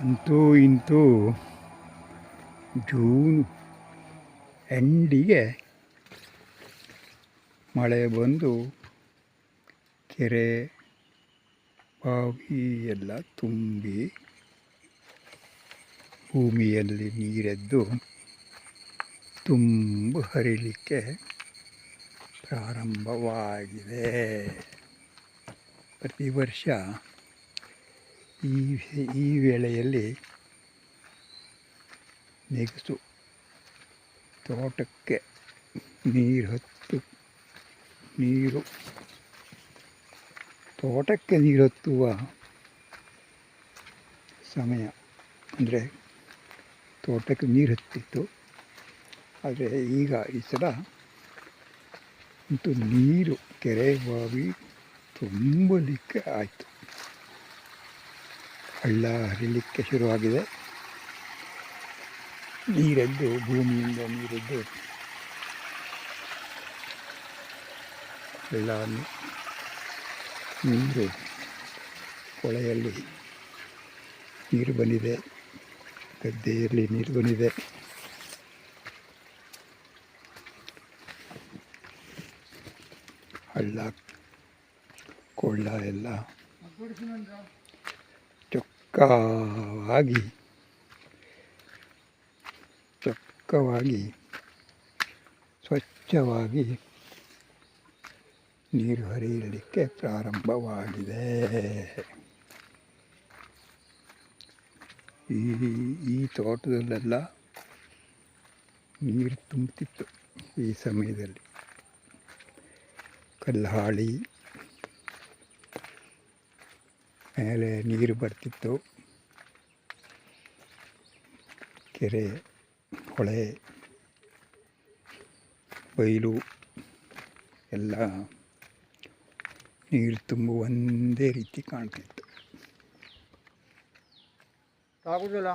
ಅಂತೂ ಇಂತೂ ಜೂನ್ ಎಂಡಿಗೆ ಮಳೆ ಬಂದು ಕೆರೆ ಬಾವಿ ಎಲ್ಲ ತುಂಬಿ ಭೂಮಿಯಲ್ಲಿ ನೀರೆದ್ದು ತುಂಬ ಹರಿಲಿಕ್ಕೆ ಪ್ರಾರಂಭವಾಗಿದೆ. ಪ್ರತಿ ವರ್ಷ ಈ ವೇಳೆಯಲ್ಲಿ ನೆಗಸು ತೋಟಕ್ಕೆ ತೋಟಕ್ಕೆ ನೀರು ಹತ್ತುವ ಸಮಯ. ಅಂದರೆ ತೋಟಕ್ಕೆ ನೀರು ಹತ್ತಿತ್ತು, ಆದರೆ ಈಗ ಈ ಸಲ ಅಂತೂ ನೀರು ಕೆರೆ ಬಾವಿ ತುಂಬಲಿಕ್ಕೆ ಆಯಿತು. ಹಳ್ಳ ಹರಿಲಿಕ್ಕೆ ಶುರುವಾಗಿದೆ. ನೀರೆದ್ದು ಭೂಮಿಯಿಂದ ನೀರೆದ್ದು ಎಲ್ಲ ನೀರು ಹೊಳೆಯಲ್ಲಿ ನೀರು ಬಂದಿದೆ, ಗದ್ದೆಯಲ್ಲಿ ನೀರು ಬಂದಿದೆ. ಹಳ್ಳ ಕೊಳ್ಳ ಎಲ್ಲ ಚೊಕ್ಕವಾಗಿ ಸ್ವಚ್ಛವಾಗಿ ನೀರು ಹರಿಯಲಿಕ್ಕೆ ಪ್ರಾರಂಭವಾಗಿದೆ. ಈ ತೋಟದಲ್ಲೆಲ್ಲ ನೀರು ತುಂಬುತ್ತಿತ್ತು. ಈ ಸಮಯದಲ್ಲಿ ಕಲ್ಹಾಳಿ ಮೇಲೆ ನೀರು ಬರ್ತಿತ್ತು. ಕೆರೆ, ಹೊಳೆ, ಬಯಲು ಎಲ್ಲ ನೀರು ತುಂಬ ಒಂದೇ ರೀತಿ ಕಾಣ್ತಿತ್ತು. ಆಗುದಿಲ್ಲ.